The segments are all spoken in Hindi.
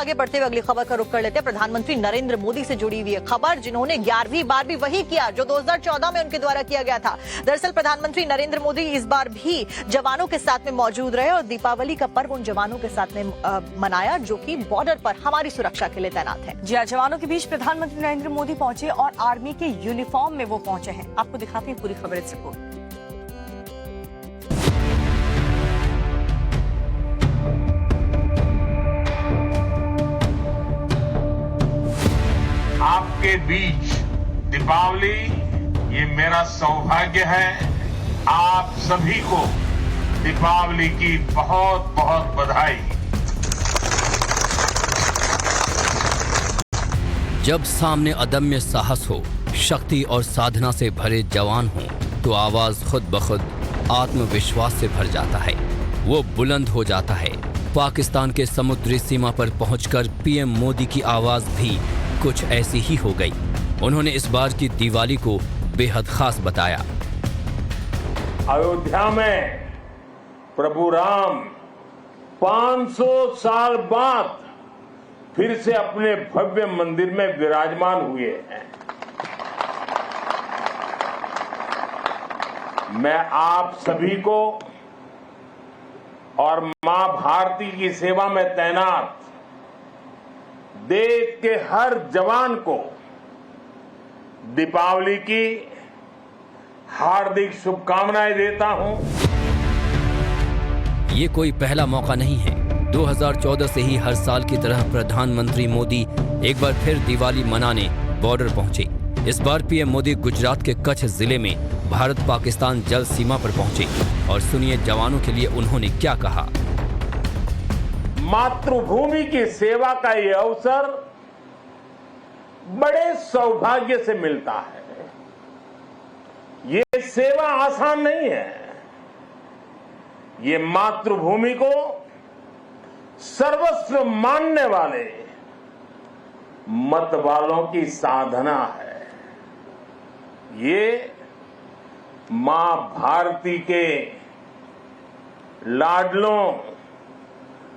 आगे बढ़ते हुए अगली खबर का रुख कर लेते हैं। प्रधानमंत्री नरेंद्र मोदी से जुड़ी हुई है खबर, जिन्होंने 11वीं बार भी वही किया जो 2014 में उनके द्वारा किया गया था। दरअसल प्रधानमंत्री नरेंद्र मोदी इस बार भी जवानों के साथ में मौजूद रहे और दीपावली का पर्व उन जवानों के साथ में मनाया जो कि बॉर्डर पर हमारी सुरक्षा के लिए तैनात है। जी हाँ, जवानों के बीच प्रधानमंत्री नरेंद्र मोदी पहुंचे और आर्मी के यूनिफॉर्म में वो पहुंचे हैं। आपको दिखाते हैं पूरी खबर इस रिपोर्ट। आपके बीच दीपावली ये मेरा सौभाग्य है। आप सभी को दीपावली की बहुत बहुत बधाई। जब सामने अदम्य साहस हो, शक्ति और साधना से भरे जवान हो, तो आवाज खुद ब खुद आत्मविश्वास से भर जाता है। वो बुलंद हो जाता है। पाकिस्तान के समुद्री सीमा पर पहुंचकर पीएम मोदी की आवाज भी कुछ ऐसी ही हो गई। उन्होंने इस बार की दिवाली को बेहद खास बताया। अयोध्या में प्रभु राम 500 साल बाद फिर से अपने भव्य मंदिर में विराजमान हुए हैं। मैं आप सभी को और मां भारती की सेवा में तैनात देश के हर जवान को दीपावली की हार्दिक शुभकामनाएं देता हूं। ये कोई पहला मौका नहीं है। 2014 से ही हर साल की तरह प्रधानमंत्री मोदी एक बार फिर दिवाली मनाने बॉर्डर पहुंचे। इस बार पीएम मोदी गुजरात के कच्छ जिले में भारत पाकिस्तान जल सीमा पर पहुंचे और सुनिए जवानों के लिए उन्होंने क्या कहा। मातृभूमि की सेवा का ये अवसर बड़े सौभाग्य से मिलता है। ये सेवा आसान नहीं है। ये मातृभूमि को सर्वस्व मानने वाले मत वालों की साधना है। ये मां भारती के लाडलों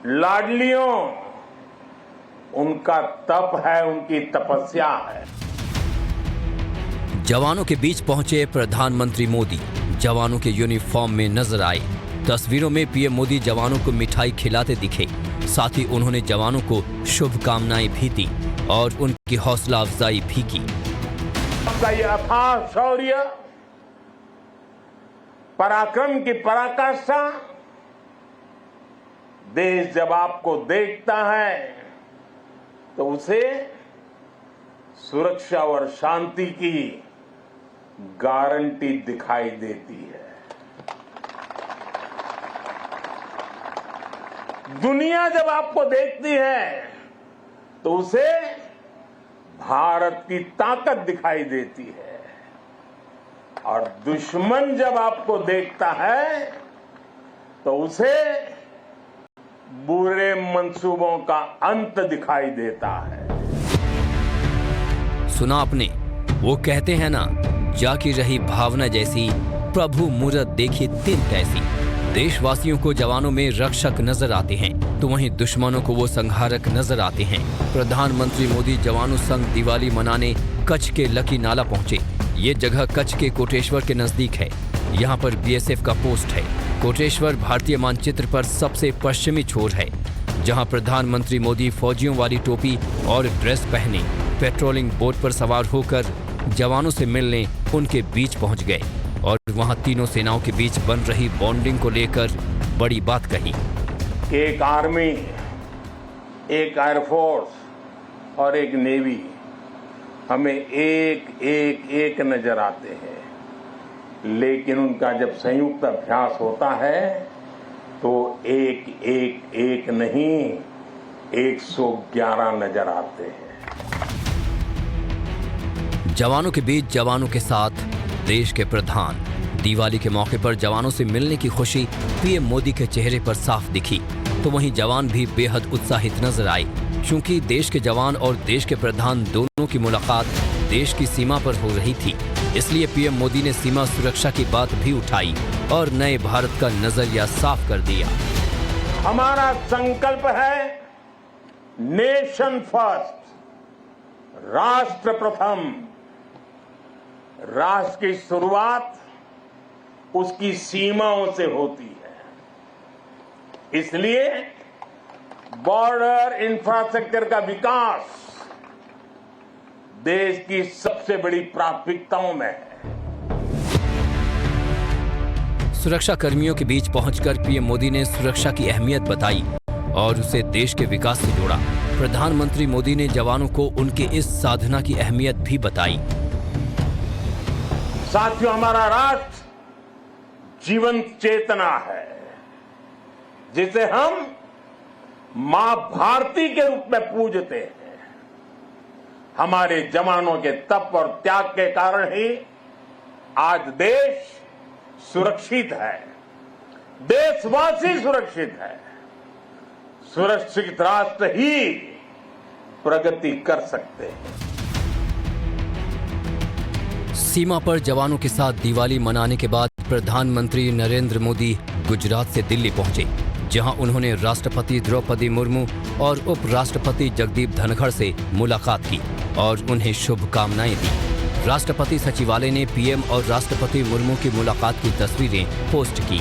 लाडलियों उनका तप है, उनकी तपस्या है। जवानों के बीच पहुंचे प्रधानमंत्री मोदी जवानों के यूनिफॉर्म में नजर आए। तस्वीरों में पीएम मोदी जवानों को मिठाई खिलाते दिखे। साथ ही उन्होंने जवानों को शुभकामनाएं भी दी और उनकी हौसला अफजाई भी की। आपका ये अथाह शौर्य, पराक्रम की पराकाष्ठा, देश जब आपको देखता है तो उसे सुरक्षा और शांति की गारंटी दिखाई देती है। दुनिया जब आपको देखती है तो उसे भारत की ताकत दिखाई देती है और दुश्मन जब आपको देखता है तो उसे बुरे मंसूबों का अंत दिखाई देता है। सुना आपने, वो कहते हैं ना, जाकी रही भावना जैसी, प्रभु मूरत देखी तिन तैसी। देशवासियों को जवानों में रक्षक नजर आते हैं तो वहीं दुश्मनों को वो संहारक नजर आते हैं। प्रधानमंत्री मोदी जवानों संग दिवाली मनाने कच्छ के लकी नाला पहुंचे। ये जगह कच्छ के कोटेश्वर के नजदीक है। यहाँ पर बीएसएफ का पोस्ट है। कोटेश्वर भारतीय मानचित्र पर सबसे पश्चिमी छोर है, जहां प्रधानमंत्री मोदी फौजियों वाली टोपी और ड्रेस पहने पेट्रोलिंग बोट पर सवार होकर जवानों से मिलने उनके बीच पहुंच गए और वहां तीनों सेनाओं के बीच बन रही बॉन्डिंग को लेकर बड़ी बात कही। एक आर्मी, एक एयरफोर्स और एक नेवी हमें एक नजर आते हैं, लेकिन उनका जब संयुक्त अभ्यास होता है तो एक नहीं 111 नजर आते हैं। जवानों के बीच जवानों के साथ देश के प्रधान। दिवाली के मौके पर जवानों से मिलने की खुशी पीएम मोदी के चेहरे पर साफ दिखी, तो वहीं जवान भी बेहद उत्साहित नजर आए, क्योंकि देश के जवान और देश के प्रधान दोनों की मुलाकात देश की सीमा पर हो रही थी। इसलिए पीएम मोदी ने सीमा सुरक्षा की बात भी उठाई और नए भारत का नजरिया साफ कर दिया। हमारा संकल्प है नेशन फर्स्ट, राष्ट्र प्रथम। राष्ट्र की शुरुआत उसकी सीमाओं से होती है। इसलिए बॉर्डर इंफ्रास्ट्रक्चर का विकास देश की सबसे बड़ी प्राथमिकताओं में है। सुरक्षा कर्मियों के बीच पहुंचकर पीएम मोदी ने सुरक्षा की अहमियत बताई और उसे देश के विकास से जोड़ा। प्रधानमंत्री मोदी ने जवानों को उनके इस साधना की अहमियत भी बताई। साथियों, हमारा राष्ट्र जीवंत चेतना है जिसे हम मां भारती के रूप में पूजते हैं। हमारे जवानों के तप और त्याग के कारण ही आज देश सुरक्षित है, देशवासी सुरक्षित है। सुरक्षित राष्ट्र ही प्रगति कर सकते हैं। सीमा पर जवानों के साथ दिवाली मनाने के बाद प्रधानमंत्री नरेंद्र मोदी गुजरात से दिल्ली पहुंचे, जहां उन्होंने राष्ट्रपति द्रौपदी मुर्मू और उपराष्ट्रपति जगदीप धनखड़ से मुलाकात की और उन्हें शुभकामनाएं दी। राष्ट्रपति सचिवालय ने पीएम और राष्ट्रपति मुर्मू की मुलाकात की तस्वीरें पोस्ट की।